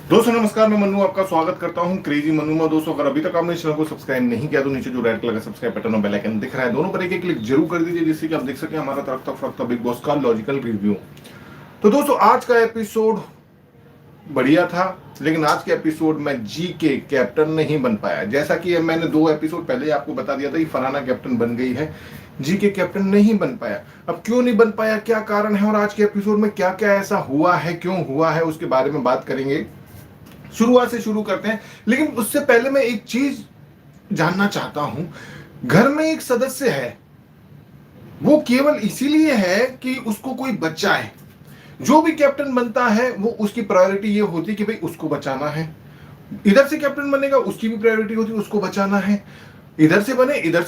दोस्तों नमस्कार, मैं मन्नू आपका स्वागत करता हूं क्रेजी मन्नू में। दोस्तों अगर अभी तक आपने चैनल को सब्सक्राइब नहीं किया तो नीचे जो रेड कलर का सब्सक्राइब बटन और बेल आइकन दिख रहा है, दोनों पर एक क्लिक जरूर कर दीजिए जिससे कि आप देख सकें हमारा तड़कता फड़कता बिग बॉस का लॉजिकल रिव्यू। तो दोस्तों आज का एपिसोड बढ़िया था, लेकिन आज के एपिसोड में जी के कैप्टन नहीं बन पाया। जैसा कि मैंने 2 एपिसोड पहले ही आपको बता दिया था कि फरहाना कैप्टन बन गई है, जी के कैप्टन नहीं बन पाया। अब क्यों नहीं बन पाया, क्या कारण है और आज के एपिसोड में क्या क्या ऐसा हुआ है, क्यों हुआ है, उसके बारे में बात करेंगे। शुरुआत से शुरू करते हैं, लेकिन उससे पहले मैं एक चीज जानना चाहता हूं। घर में एक सदस्य है, वो केवल इसीलिए है कि उसको कोई बच्चा है। जो भी कैप्टन बनता है वो उसकी प्रायोरिटी ये होती है कि भाई उसको बचाना है। इधर से कैप्टन बनेगा, उसकी भी प्रायोरिटी होती है उसको बचाना है। इधर से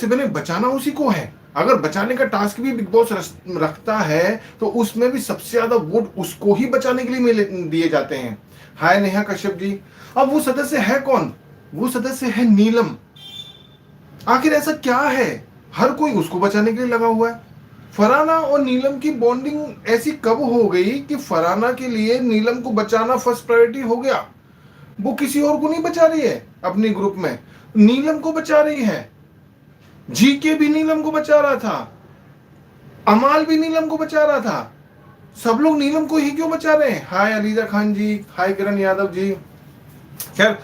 बने, बचाना उसी को है। अगर बचाने का टास्क भी बिग बॉस रखता है तो उसमें भी सबसे ज्यादा वोट उसको ही बचाने के लिए दिए जाते हैं। हाय नेहा कश्यप जी। अब वो सदस्य है कौन? वो सदस्य है नीलम। आखिर ऐसा क्या है, हर कोई उसको बचाने के लिए लगा हुआ है। फरहाना और नीलम की बॉन्डिंग ऐसी कब हो गई कि फरहाना के लिए नीलम को बचाना फर्स्ट प्रायोरिटी हो गया। वो किसी और को नहीं बचा रही है, अपने ग्रुप में नीलम को बचा रही है। जीके भी नीलम को बचा रहा था, अमाल भी नीलम को बचा रहा था। सब लोग नीलम को ही क्यों बचा रहे हैं? हाय अलीजा खान जी, हाय किरण यादव जी। खैर,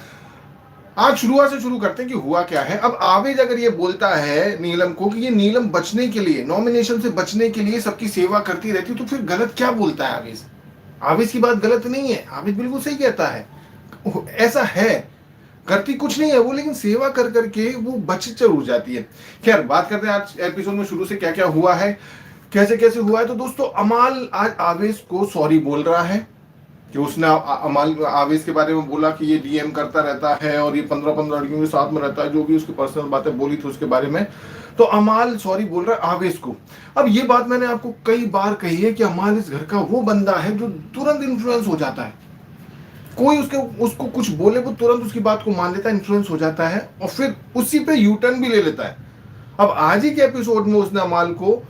आज शुरुआत से शुरू करते हैं कि हुआ क्या है। अब आवेज अगर ये बोलता है नीलम को कि ये नीलम बचने के लिए, नॉमिनेशन से बचने के लिए सबकी सेवा करती रहती, तो फिर गलत क्या बोलता है आवेज? आवेज की बात गलत नहीं है, आवेज बिल्कुल सही कहता है। ऐसा है, करती कुछ नहीं है वो, लेकिन सेवा कर करके वो बच जरूर जाती है। खैर, बात करते हैं आज एपिसोड में शुरू से क्या क्या हुआ है, कैसे कैसे हुआ है। तो दोस्तों अमाल आज आवेश को सॉरी बोल रहा है कि उसने अमाल आवेश के बारे में बोला कि ये डीएम करता रहता है और ये 15-15 लड़कियों के साथ में रहता है, जो भी उसकी पर्सनल बातें बोली थी उसके बारे में। तो अमाल सॉरी बोल रहा है आवेश को। अब ये बात मैंने आपको कई बार कही है कि अमाल इस घर का वो बंदा है जो तुरंत इन्फ्लुएंस हो जाता है। कोई उसको कुछ बोले वो तुरंत उसकी बात को मान लेता है, इन्फ्लुएंस हो जाता है और फिर उसी पे यू टर्न भी ले लेता है। अब आज ही के एपिसोड में उसने अमाल को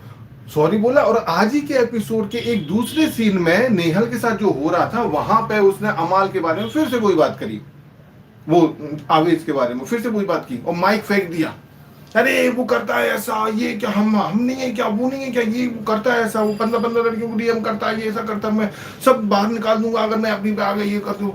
सॉरी बोला और आज ही के एपिसोड के एक दूसरे सीन में नेहल के साथ जो हो रहा था वहां पे उसने अमाल के बारे में फिर से वही बात करी, वो आवेश के बारे में फिर से वही बात की और माइक फेंक दिया। अरे वो करता है ऐसा, ये क्या हम नहीं है क्या, वो नहीं है क्या, ये वो करता है ऐसा, वो 15-15 लड़कियों को डीएम करता है, ये ऐसा करता है, मैं सब बाहर निकाल दूंगा अगर मैं अपनी पे आ गई, ये कर दूं।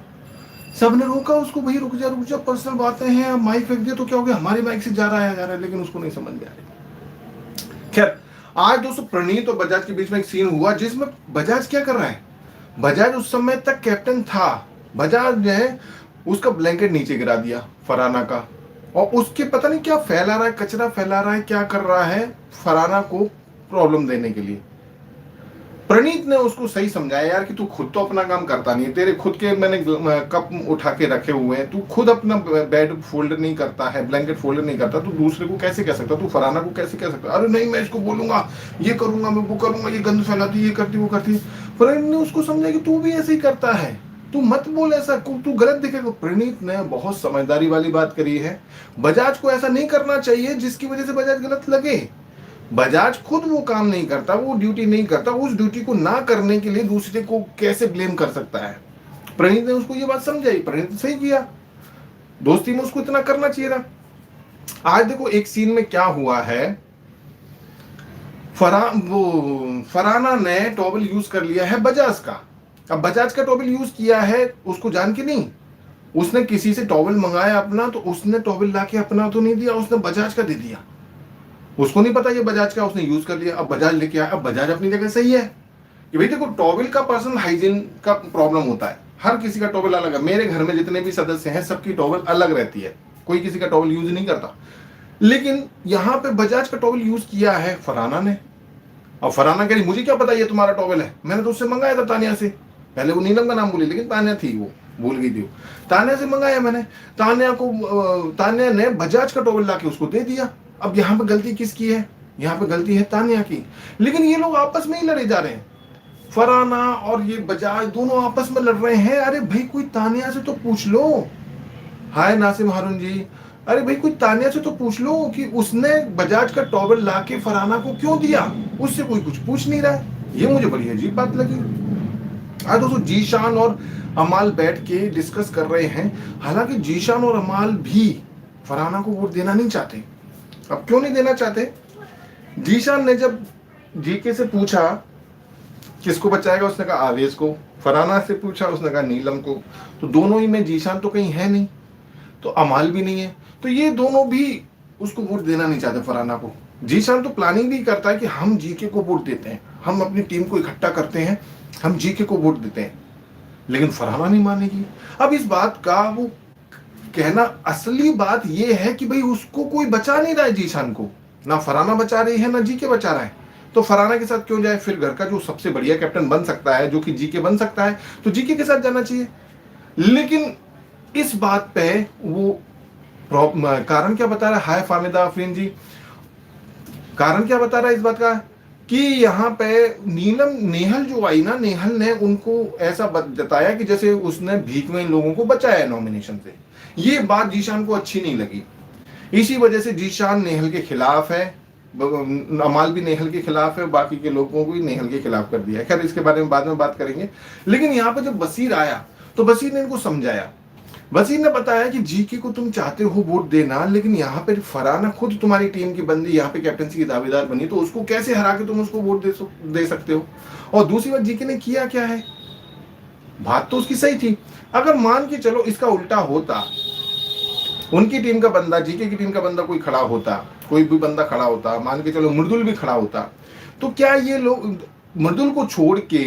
सबने रोका उसको, भाई रुक जा पर्सनल बातें हैं। माइक फेंक दिया तो क्या हो गया, हमारी माइक से जा रहा है, लेकिन उसको नहीं समझ में आ रही। खैर, आज दोस्तों प्रणीत और बजाज के बीच में एक सीन हुआ जिसमें बजाज क्या कर रहा है। बजाज उस समय तक कैप्टन था, बजाज ने उसका ब्लैंकेट नीचे गिरा दिया फरहाना का, और उसके पता नहीं क्या फैला रहा है, कचरा फैला रहा है, क्या कर रहा है फरहाना को प्रॉब्लम देने के लिए। प्रणीत ने उसको सही समझाया, यार कि तू खुद तो अपना काम करता नहीं है, तेरे खुद के मैंने कप उठा के रखे हुए हैं, तू खुद अपना बेड फोल्ड नहीं करता है, ब्लैंकेट फोल्ड नहीं करता, तू दूसरे को कैसे कह सकता, तू फरहाना को कैसे कह सकता? अरे नहीं, मैं इसको बोलूंगा, ये करूंगा, मैं वो करूंगा, ये गंद फैलाती, ये करती, वो करती। प्रणीत ने उसको समझा कि तू भी ऐसे ही करता है, तू मत बोल ऐसा, तू गलत दिखेगा। प्रणीत ने बहुत समझदारी वाली बात करी है, बजाज को ऐसा नहीं करना चाहिए जिसकी वजह से बजाज गलत लगे। बजाज खुद वो काम नहीं करता, वो ड्यूटी नहीं करता, उस ड्यूटी को ना करने के लिए दूसरे को कैसे ब्लेम कर सकता है। प्रणीत ने उसको ये बात समझाई, प्रणीत सही किया, दोस्ती में उसको इतना करना चाहिए था। आज देखो एक सीन में क्या हुआ है, फरहाना ने टॉवल यूज कर लिया है बजाज का। अब बजाज का टॉवल यूज किया है उसको जान के नहीं, उसने किसी से टॉवल मंगाया अपना, तो उसने टॉवल लाके अपना तो नहीं दिया, उसने बजाज का दे दिया। उसको नहीं पता ये बजाज का, उसने यूज कर लिया, अब बजाज लेके आया। अब बजाज अपनी जगह सही है कि भाई देखो टॉवल का पर्सनल हाइजीन का प्रॉब्लम होता है, हर किसी का टॉवल अलग है। मेरे घर में जितने भी सदस्य हैं सबकी टॉवल अलग रहती है, कोई किसी का टॉवल यूज नहीं करता। लेकिन यहाँ पे बजाज का टॉवल यूज किया है फरहाना ने। अब फरहाना कह रही मुझे क्या पता ये तुम्हारा टॉवल है, मैंने तो उससे मंगाया था तानिया से। पहले वो नीलम का नाम बोली लेकिन तानिया थी, वो भूल गई थी। तानिया से मंगाया मैंने, तानिया ने बजाज का टॉवल लाके उसको दे दिया। अब यहाँ पे गलती किसकी है? यहाँ पे गलती है तानिया की। लेकिन ये लोग आपस में ही लड़े जा रहे हैं, फरहाना और ये बजाज दोनों आपस में लड़ रहे हैं। अरे भाई कोई तानिया से तो पूछ लो। हाय नासिम हारून जी। अरे भाई कोई तानिया से तो पूछ लो कि उसने बजाज का टॉवल लाके फरहाना को क्यों दिया, उससे कोई कुछ पूछ नहीं रहा है। ये मुझे बड़ी अजीब बात लगी। आज दोस्तों जीशान और अमाल बैठ के डिस्कस कर रहे हैं। हालांकि जीशान और अमाल भी फरहाना को वोट देना नहीं चाहते। अब क्यों नहीं देना चाहते? जीशान ने जब जीके से पूछा किसको बचाएगा, उसने कहा आवेश को। फरहाना से पूछा, उसने कहा नीलम को। तो दोनों ही में जीशान तो कहीं है नहीं, तो अमाल भी नहीं है, तो ये दोनों भी उसको वोट देना नहीं चाहते फरहाना को। जीशान तो प्लानिंग भी करता है कि हम जीके को वोट देते हैं, हम अपनी टीम को इकट्ठा करते हैं, हम जीके को वोट देते हैं, लेकिन फरहाना नहीं मानेगी। अब इस बात का वो कहना, असली बात ये है कि भाई उसको कोई बचा नहीं रहा है जीशान को, ना फरहाना बचा रही है ना जीके बचा रहा है, तो फरहाना के साथ क्यों जाए? फिर घर का जो सबसे बढ़िया कैप्टन बन सकता है, जो कि जीके बन सकता है, तो जीके के साथ जाना चाहिए। लेकिन इस बात पे वो कारण क्या बता रहा है? हाय फामिदा अफरीन जी, कारण क्या बता रहा है इस बात का कि यहाँ पे नेहल जो आई ना, नेहल ने उनको ऐसा बताया कि जैसे उसने भीख में लोगों को बचाया नॉमिनेशन से। ये बात जीशान को अच्छी नहीं लगी, इसी वजह से जीशान नेहल के खिलाफ है, अमाल भी नेहल के खिलाफ है, बाकी के लोगों को भी नेहल के खिलाफ कर दिया है। खैर इसके बारे में बाद में बात करेंगे। लेकिन यहाँ पे जब बशीर आया तो बशीर ने इनको समझाया। बशीर ने बताया कि जीके को तुम चाहते हो वोट देना, लेकिन यहाँ पे फरहाना खुद तुम्हारी टीम की बंदी, यहाँ पे कैप्टनसी की दावेदार बनी, तो उसको कैसे हरा के तुम उसको वोट दे सकते हो? और दूसरी बात, जीके ने किया क्या है? बात तो उसकी सही थी। अगर मान के चलो इसका उल्टा होता, उनकी टीम का बंदा, जीके की टीम का बंदा कोई खड़ा होता, कोई भी बंदा खड़ा होता, मान के चलो मृदुल भी खड़ा होता, तो क्या ये लोग मृदुल को छोड़ के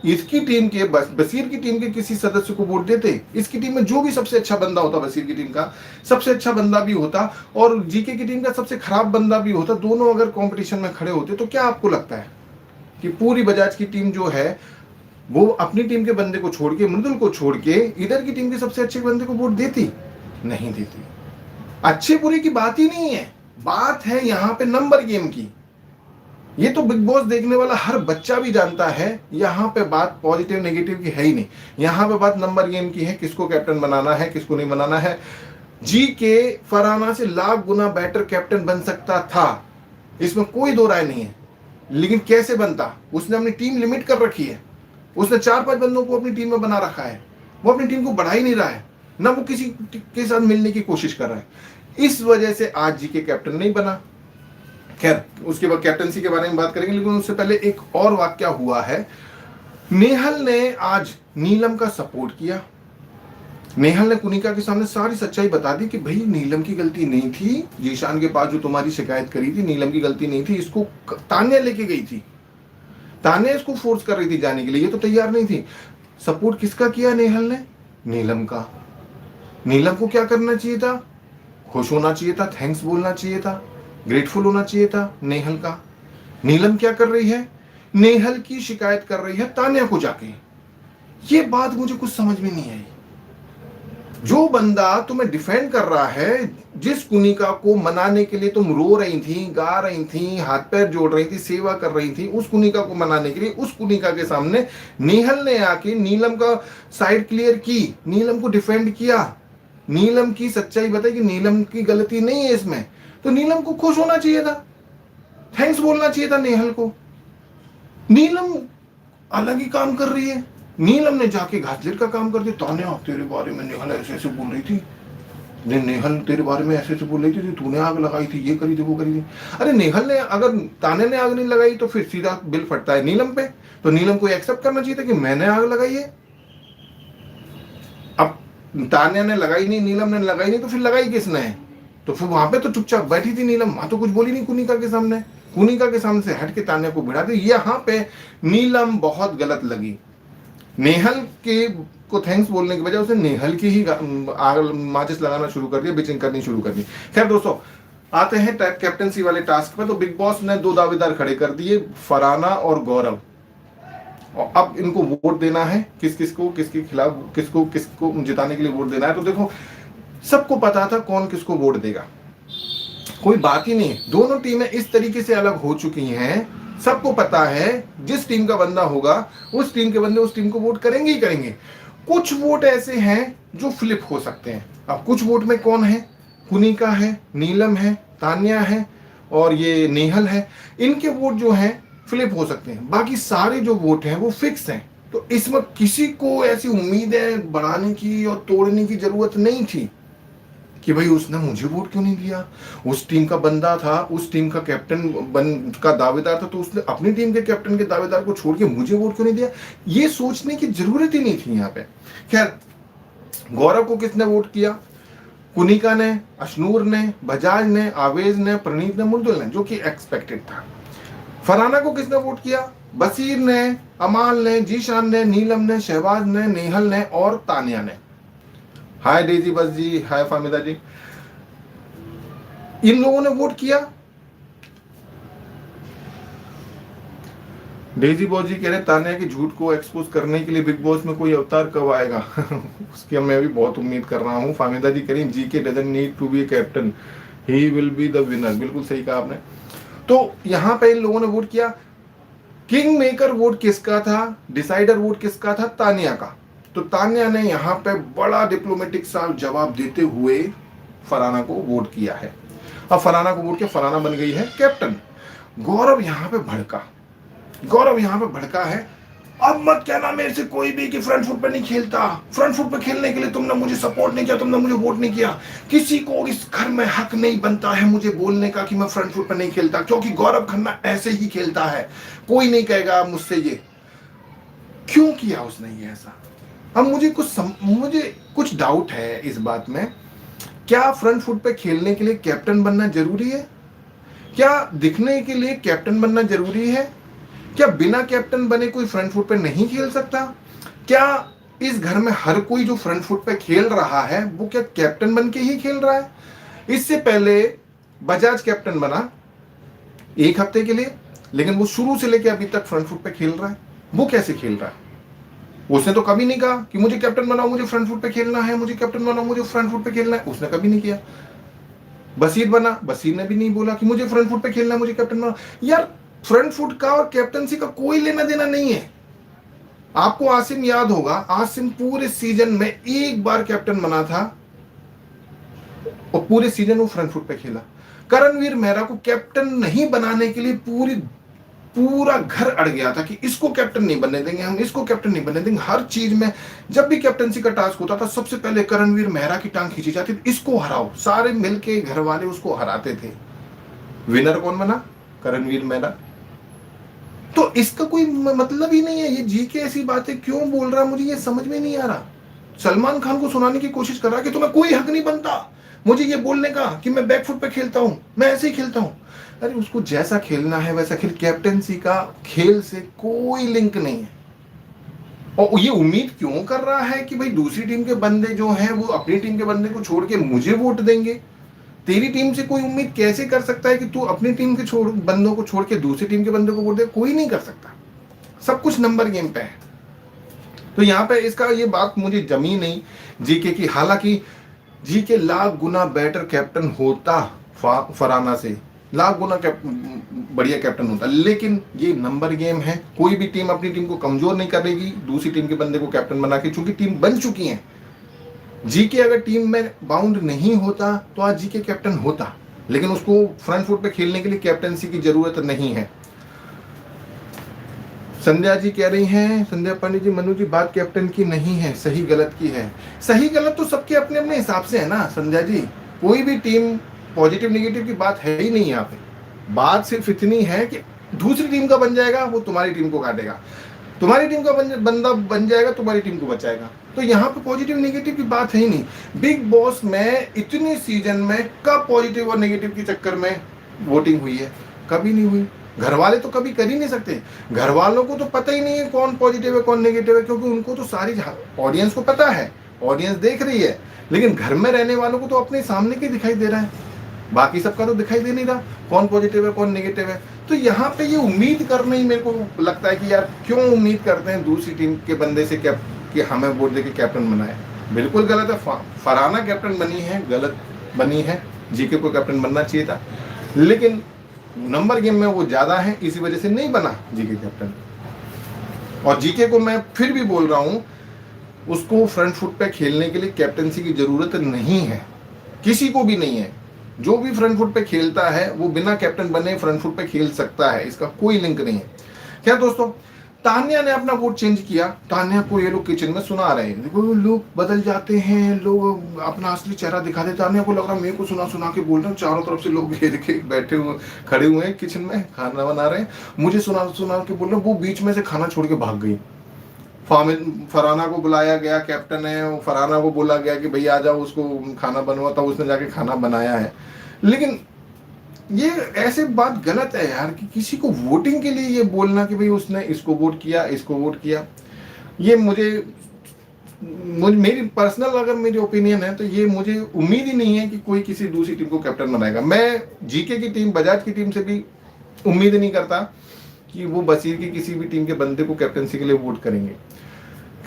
इसकी टीम के, बशीर की टीम के किसी सदस्य को वोट देते? इसकी टीम में जो भी सबसे अच्छा बंदा होता, बशीर की टीम का सबसे अच्छा बंदा भी होता और जीके की टीम का सबसे खराब बंदा भी होता, दोनों अगर कंपटीशन में खड़े होते, तो क्या आपको लगता है कि पूरी बजाज की टीम जो है वो अपनी टीम के बंदे को छोड़ के, मृदुल को छोड़ के, इधर की टीम के सबसे अच्छे बंदे को वोट देती? नहीं देती। अच्छे बुरे की बात ही नहीं है, बात है यहाँ पे नंबर गेम की। ये तो बिग बॉस देखने वाला हर बच्चा भी जानता है, यहाँ पे बात पॉजिटिव नेगेटिव की है ही नहीं, यहाँ पे बात नंबर गेम की है, किसको कैप्टन बनाना है, किसको नहीं बनाना है। जी के फरहाना से लाख गुना बेटर कैप्टन बन सकता था, इसमें कोई दो राय नहीं है, लेकिन कैसे बनता? उसने अपनी टीम लिमिट कर रखी है, उसने 4-5 बंदों को अपनी टीम में बना रखा है, वो अपनी टीम को बढ़ा ही नहीं रहा है, ना वो किसी के साथ मिलने की कोशिश कर रहा है। इस वजह से आज जी के कैप्टन नहीं बना। खैर उसके बाद कैप्टनसी के बारे में बात करेंगे, लेकिन उससे पहले एक और वाकया हुआ है। नेहल ने आज नीलम का सपोर्ट किया। नेहल ने कुनिका के सामने सारी सच्चाई बता दी कि भाई नीलम की गलती नहीं थी, जीशान के पास जो तुम्हारी शिकायत करी थी, नीलम की गलती नहीं थी, इसको तान्या लेके गई थी, तान्या इसको फोर्स कर रही थी जाने के लिए, ये तो तैयार नहीं थी। सपोर्ट किसका किया नेहल ने? नीलम का। नीलम को क्या करना चाहिए था? खुश होना चाहिए था, थैंक्स बोलना चाहिए था, ग्रेटफुल होना चाहिए था नेहल का। नीलम क्या कर रही है? नेहल की शिकायत कर रही है तान्या को जाके। ये बात मुझे कुछ समझ में नहीं आई। जो बंदा तुम्हें डिफेंड कर रहा है, जिस कुनिका को मनाने के लिए तुम रो रही थी, गा रही थी, हाथ पैर जोड़ रही थी, सेवा कर रही थी, उस कुनिका को मनाने के लिए, उस कुनिका के सामने नेहल ने आके नीलम का साइड क्लियर की, नीलम को डिफेंड किया, नीलम की सच्चाई बताई कि नीलम की गलती नहीं है इसमें। तो नीलम को खुश होना चाहिए था, थैंक्स बोलना चाहिए था नेहल को। नीलम अलग ही काम कर रही है, नीलम ने जाके घातलेर का काम कर दिया। तान्या तेरे बारे में नेहल ऐसे ऐसे बोल रही थी, नेहल तेरे बारे में ऐसे ऐसे बोल रही थी, तूने आग लगाई थी, ये करी थी, वो करी थी। अरे नेहल ने, अगर तान्या ने आग नहीं लगाई तो फिर सीधा बिल फटता है नीलम पे, तो नीलम को एक्सेप्ट करना चाहिए था कि मैंने आग लगाई है। अब तान्या ने लगाई नहीं, नीलम ने लगाई नहीं, तो फिर लगाई किसने है? तो फिर वहां पे तो चुपचाप बैठी थी नीलम, वहां तो कुछ बोली नहीं कुनिका के सामने, कुनिका के सामने से हट के तान्या को भिड़ा दी। यहाँ पे नीलम बहुत गलत लगी। नेहल के को थैंक्स बोलने की बजाय उसने नेहल की ही माचिस लगाना शुरू कर दिया, बिचिंग करनी शुरू कर दी। खैर दोस्तों, आते हैं कैप्टनसी वाले टास्क पे। तो बिग बॉस ने 2 दावेदार खड़े कर दिए, फरहाना और गौरव, और अब इनको वोट देना है, किस किस को, किसके खिलाफ, किसको किसको जिताने के लिए वोट देना है। तो देखो, सबको पता था कौन किसको वोट देगा, कोई बात ही नहीं है। दोनों टीमें इस तरीके से अलग हो चुकी हैं, सबको पता है जिस टीम का बंदा होगा उस टीम के बंदे उस टीम को वोट करेंगे ही करेंगे। कुछ वोट ऐसे हैं जो फ्लिप हो सकते हैं। अब कुछ वोट में कौन है? कुनिका है, नीलम है, तान्या है और ये नेहल है। इनके वोट जो हैं फ्लिप हो सकते हैं, बाकी सारे जो वोट हैं वो फिक्स हैं। तो इसमें किसी को ऐसी उम्मीदें बढ़ाने की और तोड़ने की जरूरत नहीं थी कि भाई उसने मुझे वोट क्यों नहीं दिया। उस टीम का बंदा था, उस टीम का कैप्टन का दावेदार था, तो उसने अपनी टीम के कैप्टन के दावेदार को छोड़ के मुझे वोट क्यों नहीं दिया, ये सोचने की जरूरत ही नहीं थी यहाँ पे। खैर, गौरव को किसने वोट किया? कुनिका ने, अशनूर ने, बजाज ने, आवेज ने, प्रणीत ने, मुर्दुल ने, जो कि एक्सपेक्टेड था। फरहाना को किसने वोट किया? बसीर ने, अमाल ने, जीशान ने, नीलम ने, शहबाज ने, नेहल ने और तानिया ने। हाय डेजी बस जी, हाय फामिदा जी। इन लोगों ने वोट किया। डेजी बॉस जी कह रहे तानिया की झूठ को एक्सपोज करने के लिए बिग बॉस में कोई अवतार कब आएगा? उसकी मैं भी बहुत उम्मीद कर रहा हूं। फामिदा जी कह रही GK doesn't need to be captain, he will be the winner. बिल्कुल सही कहा आपने। तो यहां पे इन लोगों ने वोट किया। किंग मेकर वोट किसका था? डिसाइडर वोट किसका था? तानिया का। तो तानिया ने यहां पे बड़ा डिप्लोमेटिक सा जवाब देते हुए फरहाना को वोट किया है। अब फरहाना को वोट किया, फरहाना बन गई है कैप्टन। गौरव यहां पे भड़का, है अब मत कहना मेरे से कोई भी कि फ्रंट फुट पे नहीं खेलता, फ्रंट फुट पे खेलने के लिए तुमने मुझे सपोर्ट नहीं किया, तुमने मुझे वोट नहीं किया। किसी को इस घर में हक नहीं बनता है मुझे बोलने का कि मैं फ्रंट फुट पे नहीं खेलता, क्योंकि गौरव खन्ना ऐसे ही खेलता है, कोई नहीं कहेगा मुझसे ये। क्यों किया उसने ये ऐसा? अब मुझे कुछ डाउट है इस बात में। क्या फ्रंट फुट पे खेलने के लिए कैप्टन बनना जरूरी है? क्या दिखने के लिए कैप्टन बनना जरूरी है? क्या बिना कैप्टन बने कोई फ्रंट फुट पे नहीं खेल सकता? क्या इस घर में हर कोई जो फ्रंट फुट पे खेल रहा है वो क्या कैप्टन बन के ही खेल रहा है? इससे पहले बजाज कैप्टन बना 1 हफ्ते के लिए, लेकिन वो शुरू से लेकर अभी तक फ्रंट फुट पे खेल रहा है। वो कैसे खेल रहा है? उसने तो कभी नहीं कहा कि मुझे कैप्टन बनाओ, मुझे फ्रंट फुट पे खेलना है, मुझे कैप्टन बनाओ, मुझे फ्रंट फुट पे खेलना है। उसने कभी नहीं किया। बसीर बना, बसीर ने भी नहीं बोला कि मुझे फ्रंट फुट पे खेलना है, मुझे कैप्टन बनाओ। यार, फ्रंट फुट का और कैप्टनसी का कोई लेना देना नहीं है। आपको आसिम याद होगा, आसिम पूरे सीजन में 1 बार कैप्टन बना था और पूरे सीजन वो फ्रंट फुट पे खेला। करणवीर मेहरा को कैप्टन नहीं बनाने के लिए पूरा घर अड़ गया था कि इसको कैप्टन नहीं बनने देंगे, हम इसको कैप्टन नहीं बनने देंगे। हर चीज में जब भी कैप्टनसी का टास्क होता था सबसे पहले करणवीर मेहरा की टांग खींची जाती थी, इसको हराओ। सारे मिलके घर वाले उसको हराते थे। विनर कौन बना? करणवीर मेहरा। तो इसका कोई मतलब ही नहीं है। ये जी के ऐसी बातें क्यों बोल रहा है, मुझे ये समझ में नहीं आ रहा। सलमान खान को सुनाने की कोशिश कर रहा है कि तुम्हें कोई हक नहीं बनता मुझे ये बोलने का कि मैं बैकफुट पे खेलता हूं, मैं ऐसे ही खेलता हूं। अरे उसको जैसा खेलना है वैसा खेल। कैप्टनसी का खेल से कोई लिंक नहीं है। और ये उम्मीद क्यों कर रहा है कि भाई दूसरी टीम के बंदे जो हैं वो अपनी टीम के बंदे को छोड़ के मुझे वोट देंगे? तेरी टीम से कोई उम्मीद कैसे कर सकता है कि तू अपनी टीम के बंदों को छोड़ के दूसरी टीम के बंदे को वोट दे? कोई नहीं कर सकता। सब कुछ नंबर गेम पे है। तो यहाँ पे इसका ये बात मुझे जमी नहीं जीके की। हालांकि जीके लाख गुना बेटर कैप्टन होता फरहाना से, लाख गुना बढ़िया कैप्टन होता, लेकिन ये नंबर गेम है। कोई भी टीम अपनी टीम को कमजोर नहीं करेगी दूसरी टीम के बंदे को कैप्टन बना के, चूंकि टीम बन चुकी है। जीके अगर टीम में बाउंड नहीं होता तो आज जीके कैप्टन होता, लेकिन उसको फ्रंट फुट पे खेलने के लिए कैप्टनसी की जरूरत नहीं है। संध्या जी कह रही हैं, संध्या पांडे जी, मनु जी बात कैप्टन की नहीं है, सही गलत की है। सही गलत तो सबके अपने अपने हिसाब से है ना संध्या जी। कोई भी टीम पॉजिटिव नेगेटिव की बात है ही नहीं यहाँ पे। बात सिर्फ इतनी है कि दूसरी टीम का बन जाएगा वो तुम्हारी टीम को काटेगा, तुम्हारी टीम का बंदा बन जाएगा तुम्हारी टीम को बचाएगा। तो यहाँ पे पॉजिटिव नेगेटिव की बात है ही नहीं। बिग बॉस में इतने सीजन में कब पॉजिटिव और नेगेटिव के चक्कर में वोटिंग हुई है? कभी नहीं हुई। घर वाले तो कभी कर ही नहीं सकते। घर वालों को तो पता ही नहीं है कौन पॉजिटिव है कौन नेगेटिव है, क्योंकि उनको तो सारी ऑडियंस को पता है, ऑडियंस देख रही है। लेकिन घर में रहने वालों को तो अपने सामने के दिखाई दे रहा है, बाकी सबका तो दिखाई दे नहीं रहा कौन पॉजिटिव है कौन नेगेटिव है। तो यहाँ पे ये उम्मीद करना ही मेरे को लगता है कि यार क्यों उम्मीद करते हैं दूसरी टीम के बंदे से कि हमें वोट देके कैप्टन बनाए। बिल्कुल गलत है। फरहाना कैप्टन बनी है, गलत बनी है। जीके को कैप्टन बनना चाहिए था, लेकिन नंबर गेम में वो ज्यादा है, इसी वजह से नहीं बना जीके कैप्टन। और जीके को मैं फिर भी बोल रहा हूं, उसको फ्रंट फुट पे खेलने के लिए कैप्टनसी की जरूरत नहीं है, किसी को भी नहीं है। जो भी फ्रंट फुट पे खेलता है वो बिना कैप्टन बने फ्रंट फुट पे खेल सकता है, इसका कोई लिंक नहीं है। क्या दोस्तों, तान्या ने अपना वोट चेंज किया। तान्या को ये लोग किचन में सुना रहे हैं, देखो लोग बदल जाते हैं, लोग अपना असली चेहरा दिखा देते। तान्या को लग रहा मेरे को सुना सुना के बोल रहे हैं, चारों तरफ से लोग घेर के बैठे हुए खड़े हुए हैं, किचन में खाना बना रहे हैं, मुझे सुना सुना के बोल रहे हैं। वो बीच में से खाना छोड़ के भाग गई। फरहाना को बुलाया गया, कैप्टन है, फरहाना को बोला गया कि भाई आ जाओ, उसको खाना बनवा था, उसने जाके खाना बनाया है। लेकिन ये ऐसे बात गलत है यार कि किसी को वोटिंग के लिए ये बोलना कि भाई उसने इसको वोट किया, इसको वोट किया। ये मेरी पर्सनल अगर मेरी ओपिनियन है तो ये मुझे उम्मीद ही नहीं है कि कोई किसी दूसरी टीम को कैप्टन बनाएगा। मैं जीके की टीम, बजाज की टीम से भी उम्मीद नहीं करता कि वो बशीर की किसी भी टीम के बंदे को कैप्टनसी के लिए वोट करेंगे।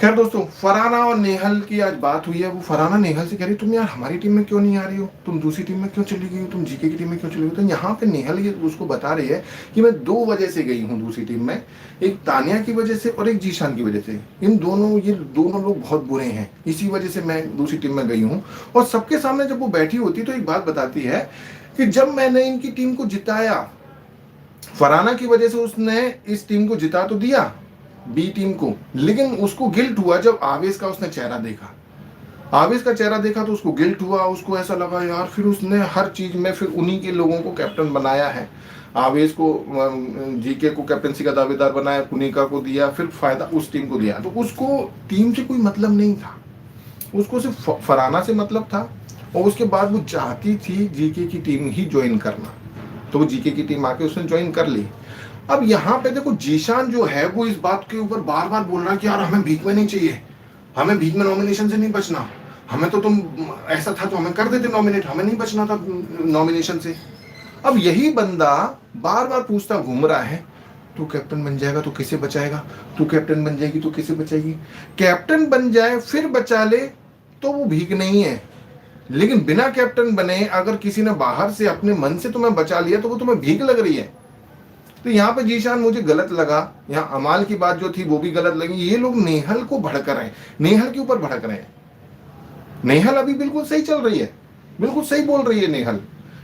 खैर दोस्तों, फरहाना और नेहल की आज बात हुई है। वो फरहाना नेहल से कह रही तुम यार हमारी टीम में क्यों नहीं आ रही हो, तुम दूसरी टीम में क्यों चली गई हो, तुम जीके की टीम में क्यों चली गई हो। तो यहाँ पे नेहल ये उसको बता रही है कि मैं 2 वजह से गई हूँ दूसरी टीम में, एक तानिया की वजह से और एक जीशान की वजह से। ये दोनों लोग बहुत बुरे हैं, इसी वजह से मैं दूसरी टीम में गई हूँ। और सबके सामने जब वो बैठी होती तो एक बात बताती है कि जब मैंने इनकी टीम को जिताया, फरहाना की वजह से उसने इस टीम को जिता तो दिया, बी टीम को, लेकिन उसको गिल्ट हुआ जब आवेश का उसने चेहरा देखा। आवेश का चेहरा देखा तो उसको गिल्ट हुआ, उसको ऐसा लगा यार, फिर उसने हर चीज में फिर उन्हीं के लोगों को कैप्टन बनाया है। आवेश को, जीके को कैप्टनसी का दावेदार बनाया, कुनिका को दिया, फिर फायदा उस टीम को दिया। तो उसको टीम से कोई मतलब नहीं था, उसको सिर्फ फरहाना से मतलब था। और उसके बाद वो चाहती थी जीके की टीम ही ज्वाइन करना, तो वो जीके की टीम आके उसने ज्वाइन कर ली। अब यहाँ पे देखो, जीशान जो है वो इस बात के ऊपर बार बार बोल रहा है कि यार हमें भीख में नहीं चाहिए, हमें भीख में नॉमिनेशन से नहीं बचना, हमें तो तुम ऐसा था तो हमें कर देते नॉमिनेट, हमें नहीं बचना था नॉमिनेशन से। अब यही बंदा बार बार पूछता घूम रहा है, तू कैप्टन बन जाएगा तो किसे बचाएगा, तू कैप्टन बन जाएगी तो किसे बचाएगी। कैप्टन बन जाए फिर बचा ले तो वो भीख नहीं है, लेकिन बिना कैप्टन बने अगर किसी ने बाहर से अपने मन से तुम्हें बचा लिया तो वो तुम्हें भीख लग रही है। तो यहाँ पे जीशान मुझे गलत लगा, यहाँ अमाल की बात जो थी वो भी गलत लगी। ये लोग नेहल को भड़क रहे हैं, नेहल के ऊपर भड़क रहे हैं। नेहल अभी बिल्कुल सही चल रही है, बिल्कुल सही बोल रही है नेहल,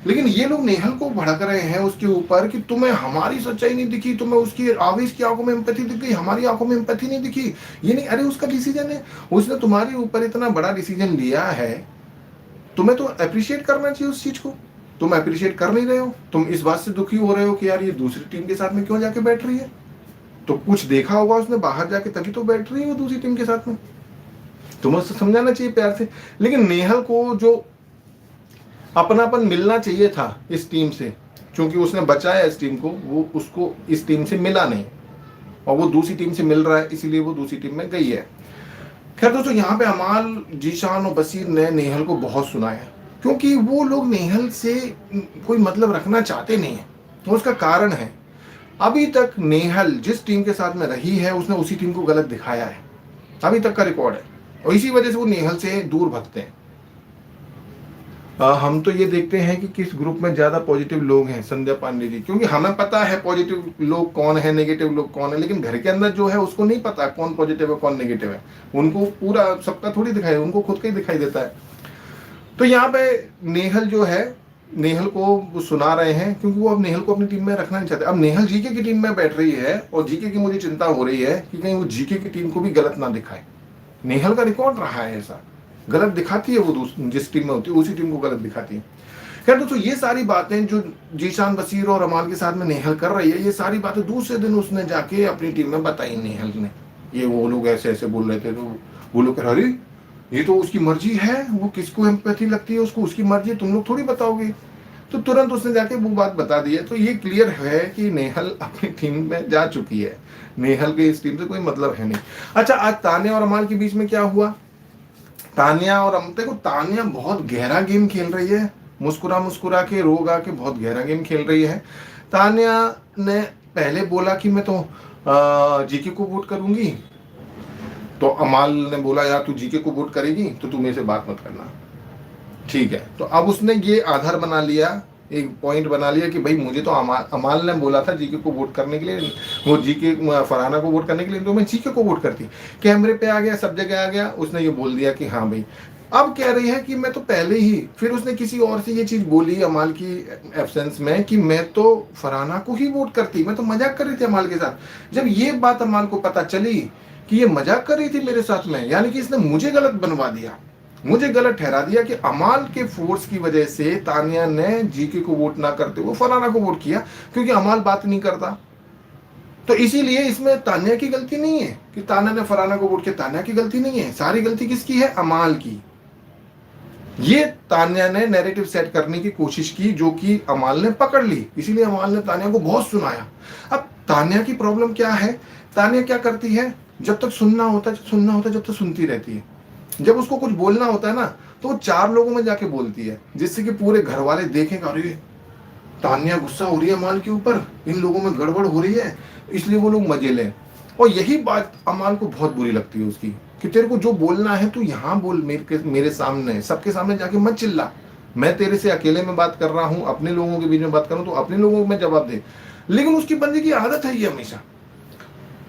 लेकिन ये लोग नेहल को भड़क रहे हैं उसके ऊपर कि तुम्हें हमारी सच्चाई नहीं दिखी, तुम्हें उसकी आवेश की आंखों में एम्पैथी दिख गई, हमारी आंखों में एम्पैथी नहीं दिखी। ये नहीं, अरे उसका डिसीजन है, उसने तुम्हारे ऊपर इतना बड़ा डिसीजन लिया है, तुम्हें तो अप्रिशिएट करना चाहिए उस चीज को। तुम अप्रिशिएट कर नहीं रहे हो, तुम इस बात से दुखी हो रहे हो कि यार ये दूसरी टीम के साथ में क्यों जाके बैठ रही है। तो कुछ देखा होगा उसने बाहर जाके, तभी तो बैठ रही है वो दूसरी टीम के साथ में। तुम्हें उससे समझाना चाहिए प्यार से। लेकिन नेहल को जो अपनापन मिलना चाहिए था इस टीम से, क्योंकि उसने बचाया इस टीम को, वो उसको इस टीम से मिला नहीं, और वो दूसरी टीम से मिल रहा है, इसीलिए वो दूसरी टीम में गई है। खैर दोस्तों, यहाँ पे अमाल, जीशान और बशीर ने नेहल को बहुत सुनाया, क्योंकि वो लोग नेहल से कोई मतलब रखना चाहते नहीं है। तो उसका कारण है, अभी तक नेहल जिस टीम के साथ में रही है उसने उसी टीम को गलत दिखाया है, अभी तक का रिकॉर्ड है, और इसी वजह से वो नेहल से दूर भगते हैं। हम तो ये देखते हैं कि किस ग्रुप में ज्यादा पॉजिटिव लोग हैं, संध्या पांडे जी, क्योंकि हमें पता है पॉजिटिव लोग कौन है, नेगेटिव लोग कौन है, लेकिन घर के अंदर जो है उसको नहीं पता कौन पॉजिटिव है कौन नेगेटिव है। उनको पूरा सबका थोड़ी दिखाई, उनको खुद का ही दिखाई देता है। तो यहाँ पे नेहल जो है, नेहल को सुना रहे हैं क्योंकि वो अब नेहल को अपनी टीम में रखना नहीं चाहते। अब नेहल जीके की टीम में बैठ रही है और जीके की मुझे चिंता हो रही है कि कहीं वो जीके की टीम को भी गलत ना दिखाए। नेहल का रिकॉर्ड रहा है ऐसा, गलत दिखाती है वो, जिस टीम में होती है उसी टीम को गलत दिखाती है। खैर दोस्तों, ये सारी बातें जो जीशान, बशीर और अमाल के साथ में नेहल कर रही है, ये सारी बातें दूसरे दिन उसने जाके अपनी टीम में बताई नेहल ने। ये वो लोग ऐसे ऐसे बोल रहे थे, तो वो लोग कह रहे अरे ये तो उसकी मर्जी है, वो किसको एम्पैथी लगती है उसको उसकी मर्जी है, तुम लोग थोड़ी बताओगे। तो तुरंत उसने जाके वो बात बता दी है। तो ये क्लियर है कि नेहल अपनी टीम में जा चुकी है, नेहल के इस टीम से कोई मतलब है नहीं। अच्छा, आज तान्या और अमाल के बीच में क्या हुआ? तान्या और देखो, तान्या बहुत गहरा गेम खेल रही है, मुस्कुरा मुस्कुरा के, रोग आके बहुत गहरा गेम खेल रही है। तान्या ने पहले बोला कि मैं तो जीके को वोट करूंगी, तो अमाल ने बोला यार तू जीके को वोट करेगी तो तू मेरे से बात मत करना, ठीक है। तो अब उसने ये आधार बना लिया, एक पॉइंट बना लिया कि भाई मुझे तो अमाल ने बोला था जीके को वोट करने के लिए, वो जीके फरहाना को वोट करने के लिए, तो मैं जीके को वोट करती। कैमरे पे आ गया, सब जगह आ गया, उसने ये बोल दिया कि हाँ भाई अब कह रही है कि मैं तो पहले ही, फिर उसने किसी और से ये चीज बोली अमाल की एब्सेंस में कि मैं तो फरहाना को ही वोट करती, मैं तो मजाक कर रही थी अमाल के साथ। जब ये बात अमाल को पता चली कि ये मजाक कर रही थी मेरे साथ में, यानी कि इसने मुझे गलत बनवा दिया, मुझे गलत ठहरा दिया कि अमाल के फोर्स की वजह से तानिया ने जीके को वोट ना करते हुए फरहाना को वोट किया, क्योंकि अमाल बात नहीं करता। तो इसीलिए इसमें तानिया की गलती नहीं है कि तानिया ने फरहाना को वोट किया, तानिया की गलती नहीं है, सारी गलती किसकी है? अमाल की। ये तानिया ने नैरेटिव सेट करने की कोशिश की जो कि अमाल ने पकड़ ली, इसीलिए अमाल ने तानिया को बहुत सुनाया। अब तानिया की प्रॉब्लम क्या है? तानिया क्या करती है, जब तक सुनना होता है जब तक सुनती रहती है। जब उसको कुछ बोलना होता है ना, तो वो 4 लोगों में जाके बोलती है, जिससे कि पूरे घर वाले देखें, अरे तानिया गुस्सा हो रही है अमाल के ऊपर, इन लोगों में गड़बड़ हो रही है, इसलिए वो लोग मजे लें। और यही बात अमाल को बहुत बुरी लगती है उसकी, कि तेरे को जो बोलना है तू यहाँ बोल, मेरे सामने, सबके सामने जाके मत चिल्ला। मैं तेरे से अकेले में बात कर रहा हूँ, अपने लोगों के बीच में बात कर रहा हूँ, तो अपने लोगों में जवाब दे। लेकिन उसकी बंदी की आदत है ये, हमेशा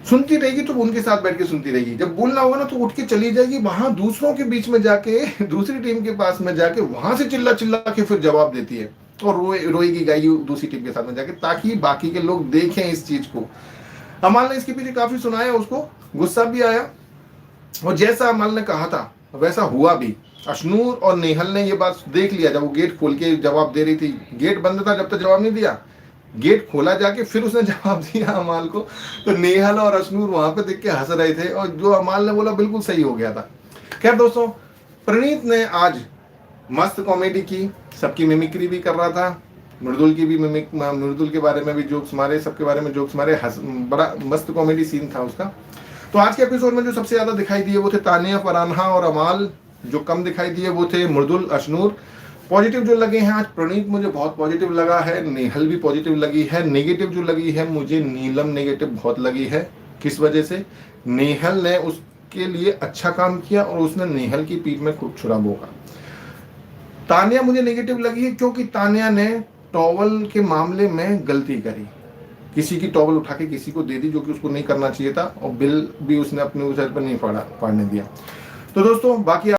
सुनती रहेगी तो उनके साथ बैठ के सुनती रहेगी, जब बोलना होगा ना तो उठ के चली जाएगी वहां दूसरों के बीच में जाके, दूसरी टीम के पास में जाके वहां से चिल्ला चिल्ला के फिर जवाब देती है, और रोएगी गाएगी दूसरी टीम के साथ में जाके, ताकि बाकी के लोग देखें इस चीज को। अमाल ने इसके पीछे काफी सुनाया, उसको गुस्सा भी आया, और जैसा अमाल ने कहा था वैसा हुआ भी। अशनूर और नेहल ने ये बात देख लिया, जब वो गेट खोल के जवाब दे रही थी, गेट बंद था जब तक जवाब नहीं दिया, गेट खोला जाके फिर उसने जवाब दिया अमाल को, तो नेहल और अशनूर वहां पे देख के हंस रहे थे, और जो अमाल ने बोला बिल्कुल सही हो गया था। खैर दोस्तों, प्रणीत ने आज मस्त कॉमेडी की, सबकी मिमिक्री भी कर रहा था, मृदुल की भी मृदुल के बारे में भी जोक्स मारे, सबके बारे में जोक्स मारे, बड़ा मस्त कॉमेडी सीन था उसका। तो आज के एपिसोड में जो सबसे ज्यादा दिखाई दिए वो थे तानिया, फरहाना और अमाल। जो कम दिखाई दिए वो थे मृदुल, अशनूर। पॉजिटिव जो लगे हैं आज प्रणीत मुझे बहुत पॉजिटिव लगा है, नेहल भी पॉजिटिव लगी है। नेगेटिव जो लगी है मुझे नीलम नेगेटिव बहुत लगी है। किस वजह से? नेहल ने उसके लिए अच्छा काम किया और उसने नेहल की पीठ में खूब छुरा भोगा। तानिया मुझे नेगेटिव लगी है क्योंकि तानिया ने टॉवल के मामले में गलती करी, किसी की टॉवल उठा के किसी को दे दी जो कि उसको नहीं करना चाहिए था, और बिल भी उसने अपने सर पर नहीं फाड़ने दिया। तो दोस्तों बाकी